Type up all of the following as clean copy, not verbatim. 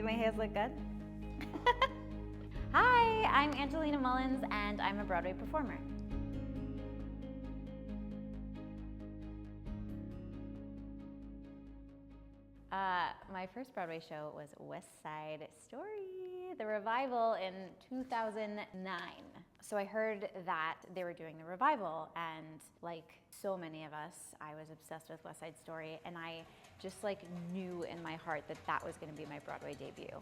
my hands look good? Hi, I'm Angelina Mullins, and I'm a Broadway performer. My first Broadway show was West Side Story, the revival in 2009. So I heard that they were doing the revival, and like so many of us, I was obsessed with West Side Story, and I just like knew in my heart that that was going to be my Broadway debut.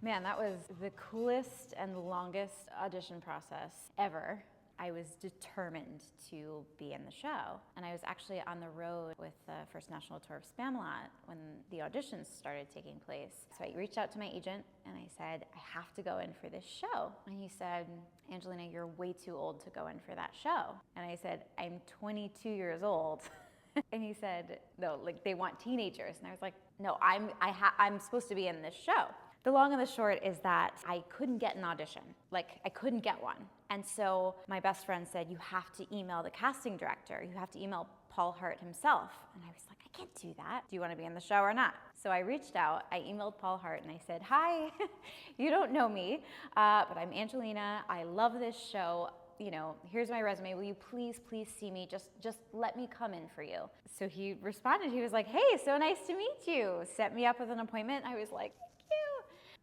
Man, that was the coolest and longest audition process ever. I was determined to be in the show. And I was actually on the road with the first national tour of Spamalot when the auditions started taking place. So I reached out to my agent and I said, I have to go in for this show. And he said, Angelina, you're way too old to go in for that show. And I said, I'm 22 years old. And he said, no, like they want teenagers. And I was like, no, I'm supposed to be in this show. The long and the short is that I couldn't get an audition. Like, I couldn't get one. And so my best friend said, you have to email the casting director. You have to email Paul Hart himself. And I was like, I can't do that. Do you want to be in the show or not? So I reached out, I emailed Paul Hart and I said, hi, you don't know me, but I'm Angelina. I love this show. You know, here's my resume. Will you please see me? Just let me come in for you. So he responded, he was like, hey, so nice to meet you. Set me up with an appointment. I was like,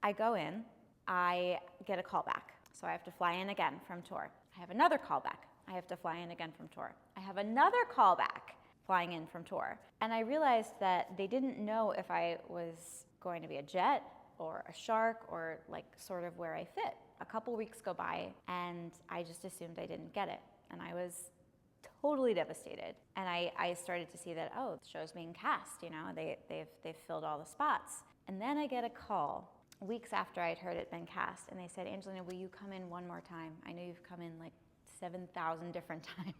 I go in, I get a call back. So I have to fly in again from tour. I have another call back. I have to fly in again from tour. I have another call back flying in from tour. And I realized that they didn't know if I was going to be a jet or a shark or like sort of where I fit. A couple weeks go by and I just assumed I didn't get it. And I was totally devastated. And I started to see that, oh, the show's being cast, you know, they've filled all the spots. And then I get a call weeks after I'd heard it been cast, and they said, Angelina, will you come in one more time? I know you've come in like 7,000 different times.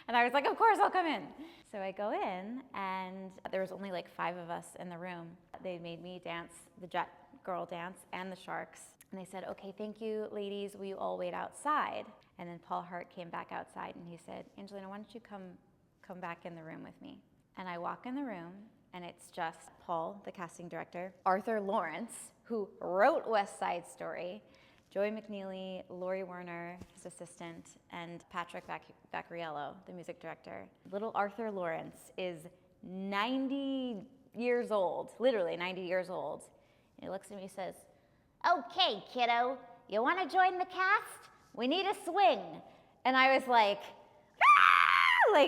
And I was like, of course I'll come in. So I go in, and there was only like 5 of us in the room. They made me dance the jet girl dance and the sharks. And they said, okay, thank you, ladies. Will you all wait outside? And then Paul Hart came back outside and he said, Angelina, why don't you come back in the room with me? And I walk in the room, and it's just Paul, the casting director, Arthur Lawrence, who wrote West Side Story, Joey McNeely, Laurie Werner, his assistant, and Patrick Vacariello, the music director. Little Arthur Lawrence is 90 years old, literally 90 years old. And he looks at me and says, okay, kiddo, you want to join the cast? We need a swing. And I was like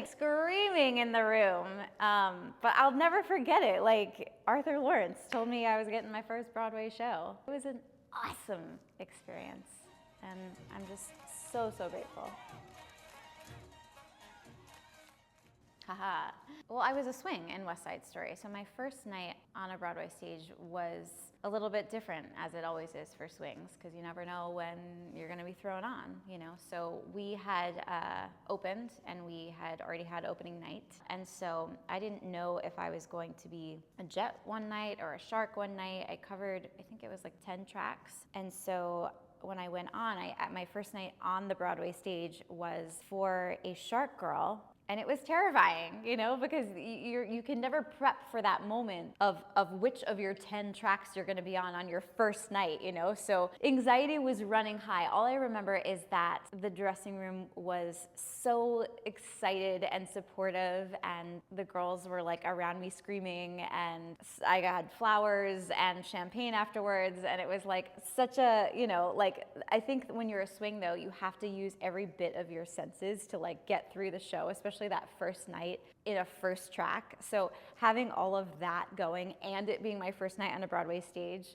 screaming in the room. But I'll never forget it. Like, Arthur Lawrence told me I was getting my first Broadway show. It was an awesome experience. And I'm just so grateful. Haha. Well, I was a swing in West Side Story, so my first night on a Broadway stage was a little bit different, as it always is for swings, because you never know when you're going to be thrown on, you know. So we had opened, and we had already had opening night, and so I didn't know if I was going to be a jet one night or a shark one night. I covered, I think it was like 10 tracks, and so when I went on, my first night on the Broadway stage was for a shark girl. And it was terrifying, you know, because you can never prep for that moment of which of your 10 tracks you're gonna be on your first night, you know? So anxiety was running high. All I remember is that the dressing room was so excited and supportive, and the girls were like around me screaming, and I got flowers and champagne afterwards, and it was like such a, you know, like, I think when you're a swing though, you have to use every bit of your senses to like get through the show, especially that first night in a first track. So having all of that going and it being my first night on a Broadway stage,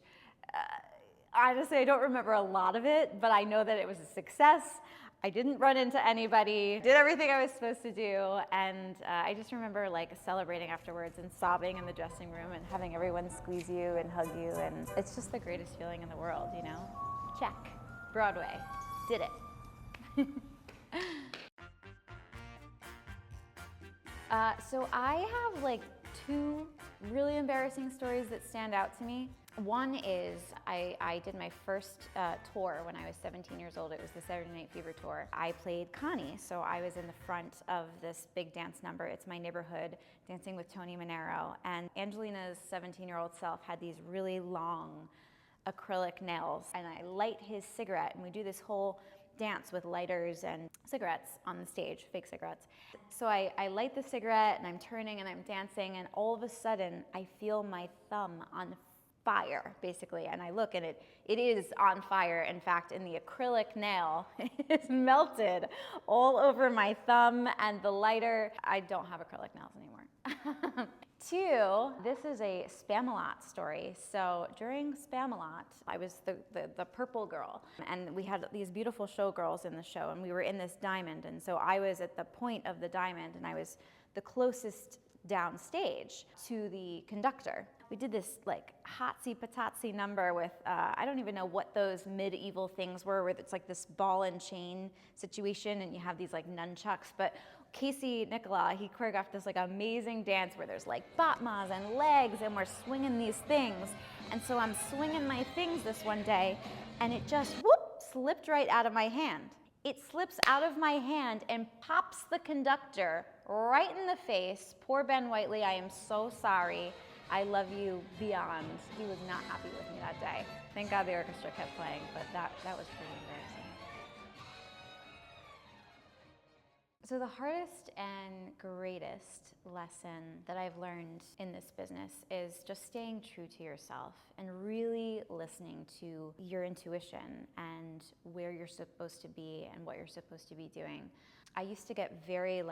honestly, I don't remember a lot of it, but I know that it was a success. I didn't run into anybody, did everything I was supposed to do, and I just remember like celebrating afterwards and sobbing in the dressing room and having everyone squeeze you and hug you, and it's just the greatest feeling in the world, you know? Check. Broadway. Did it. So I have like 2 Really embarrassing stories that stand out to me. One is I did my first tour when I was 17 years old. It was the Saturday Night Fever tour. I played Connie, so I was in the front of this big dance number. It's My Neighborhood, dancing with Tony Manero. And Angelina's 17-year-old self had these really long acrylic nails, and I light his cigarette, and we do this whole dance with lighters and cigarettes on the stage, fake cigarettes. So I light the cigarette, and I'm turning and I'm dancing, and all of a sudden I feel my thumb on fire, basically, and I look and it is on fire. In fact, in the acrylic nail, it's melted all over my thumb and the lighter. I don't have acrylic nails anymore. Two, this is a Spamalot story. So during Spamalot, I was the purple girl, and we had these beautiful showgirls in the show, and we were in this diamond, and so I was at the point of the diamond, and I was the closest downstage to the conductor. We did this like hotsy patatsy number with, I don't even know what those medieval things were, where it's like this ball and chain situation and you have these like nunchucks, but Casey Nicola, he choreographed this like amazing dance where there's like batmas and legs and we're swinging these things. And so I'm swinging my things this one day and it just whoop, slipped right out of my hand. It slips out of my hand and pops the conductor right in the face. Poor Ben Whiteley, I am so sorry. I love you beyond. He was not happy with me that day. Thank God the orchestra kept playing, but that was pretty embarrassing. So the hardest and greatest lesson that I've learned in this business is just staying true to yourself and really listening to your intuition and where you're supposed to be and what you're supposed to be doing. I used to get very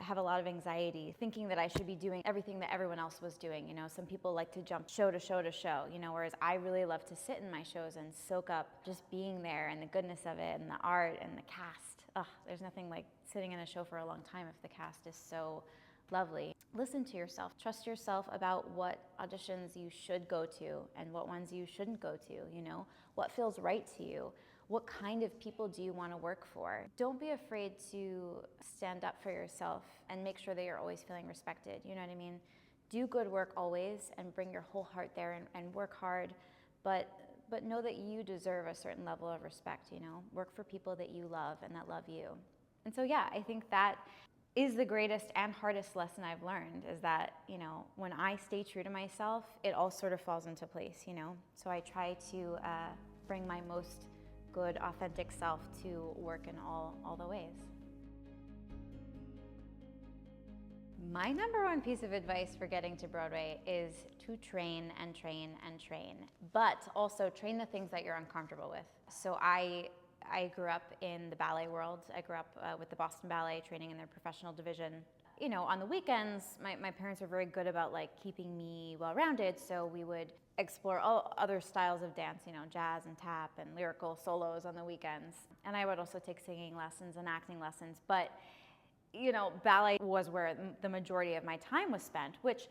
have a lot of anxiety thinking that I should be doing everything that everyone else was doing. You know, some people like to jump show to show to show, you know, whereas I really love to sit in my shows and soak up just being there and the goodness of it and the art and the cast. There's nothing like sitting in a show for a long time if the cast is so lovely. Listen to yourself. Trust yourself about what auditions you should go to and what ones you shouldn't go to, you know, what feels right to you. What kind of people do you want to work for? Don't be afraid to stand up for yourself and make sure that you're always feeling respected. You know what I mean? Do good work always and bring your whole heart there and work hard, but know that you deserve a certain level of respect, you know? Work for people that you love and that love you. And so yeah, I think that is the greatest and hardest lesson I've learned is that, you know, when I stay true to myself, it all sort of falls into place, you know? So I try to bring my most good, authentic self to work in all the ways. My number one piece of advice for getting to Broadway is to train and train and train, but also train the things that you're uncomfortable with. So I grew up in the ballet world. I grew up with the Boston Ballet, training in their professional division. You know, on the weekends, my parents were very good about like keeping me well-rounded, so we would explore all other styles of dance, you know, jazz and tap and lyrical solos on the weekends. And I would also take singing lessons and acting lessons, but you know, ballet was where the majority of my time was spent, which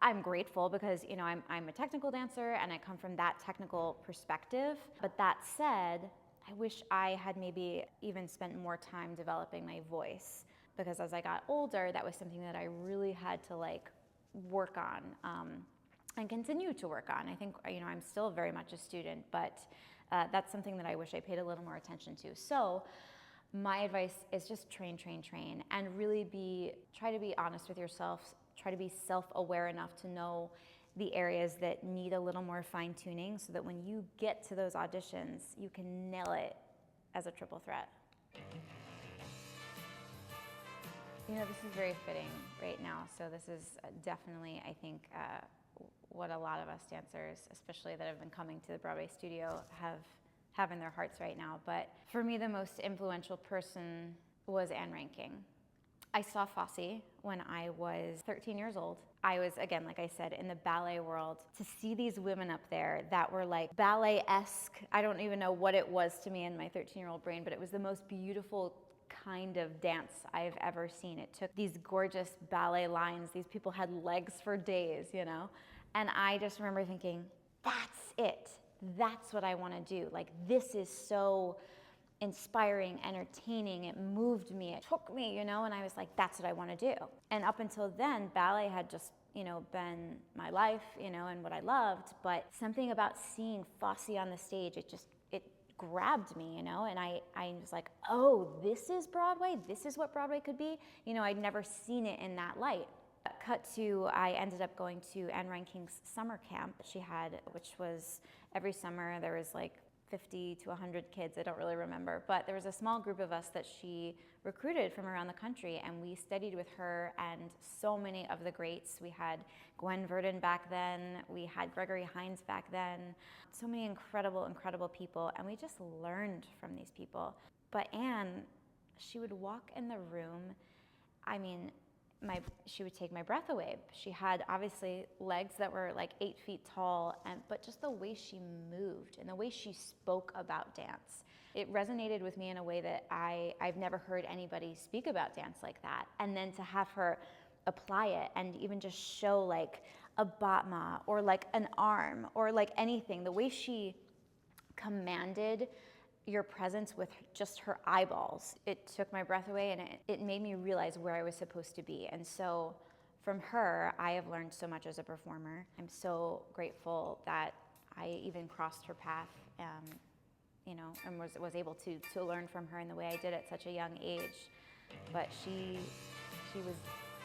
I'm grateful because, you know, I'm a technical dancer and I come from that technical perspective. But that said, I wish I had maybe even spent more time developing my voice, because as I got older, that was something that I really had to like work on and continue to work on. I think, you know, I'm still very much a student, but that's something that I wish I paid a little more attention to. So my advice is just train, and really try to be honest with yourself, try to be self-aware enough to know the areas that need a little more fine-tuning so that when you get to those auditions, you can nail it as a triple threat. You know, this is very fitting right now, so this is definitely, I think, what a lot of us dancers, especially that have been coming to the Broadway studio, have in their hearts right now. But for me, the most influential person was Anne Ranking. I saw Fosse when I was 13 years old. I was, again, like I said, in the ballet world. To see these women up there that were like ballet-esque, I don't even know what it was to me in my 13-year-old brain, but it was the most beautiful kind of dance I've ever seen. It took these gorgeous ballet lines. These people had legs for days, you know? And I just remember thinking, that's it. That's what I want to do. Like, this is so inspiring, entertaining. It moved me, it took me, you know, and I was like, that's what I want to do. And up until then, ballet had just been my life, and what I loved, but something about seeing Fosse on the stage, it grabbed me, and I was like, oh, this is Broadway? This is what Broadway could be? I'd never seen it in that light. Cut to, I ended up going to Anne Ranking's summer camp she had, which was every summer. There was like 50 to 100 kids, I don't really remember, but there was a small group of us that she recruited from around the country, and we studied with her and so many of the greats. We had Gwen Verdon back then, we had Gregory Hines back then, so many incredible, incredible people, and we just learned from these people. But Anne, she would walk in the room, she would take my breath away. She had obviously legs that were like 8 feet tall, but just the way she moved and the way she spoke about dance, it resonated with me in a way that I've never heard anybody speak about dance like that. And then to have her apply it and even just show like a batma or like an arm or like anything, the way she commanded your presence with just her eyeballs, it took my breath away, and it made me realize where I was supposed to be. And so from her, I have learned so much as a performer. I'm so grateful that I even crossed her path, and was able to learn from her in the way I did at such a young age. But she was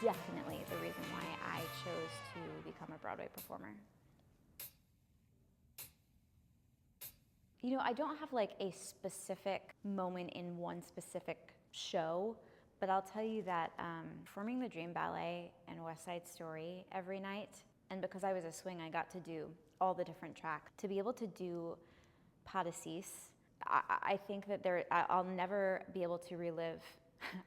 definitely the reason why I chose to become a Broadway performer. I don't have like a specific moment in one specific show, but I'll tell you that performing the Dream Ballet and West Side Story every night, and because I was a swing, I got to do all the different tracks. To be able to do Pas de Six, I think that I'll never be able to relive,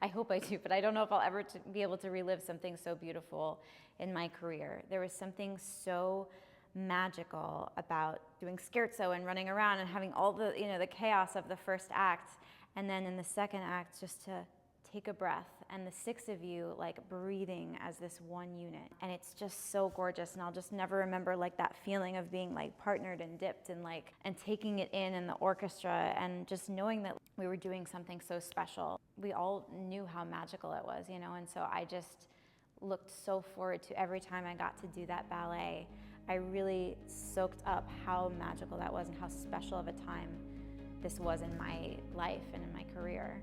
I hope I do, but I don't know if I'll ever be able to relive something so beautiful in my career. There was something so magical about doing scherzo and running around and having all the the chaos of the first act, and then in the second act just to take a breath and the six of you like breathing as this one unit, and it's just so gorgeous. And I'll just never remember like that feeling of being like partnered and dipped and taking it in the orchestra, and just knowing that we were doing something so special. We all knew how magical it was, and so I just looked so forward to every time I got to do that ballet. I really soaked up how magical that was and how special of a time this was in my life and in my career.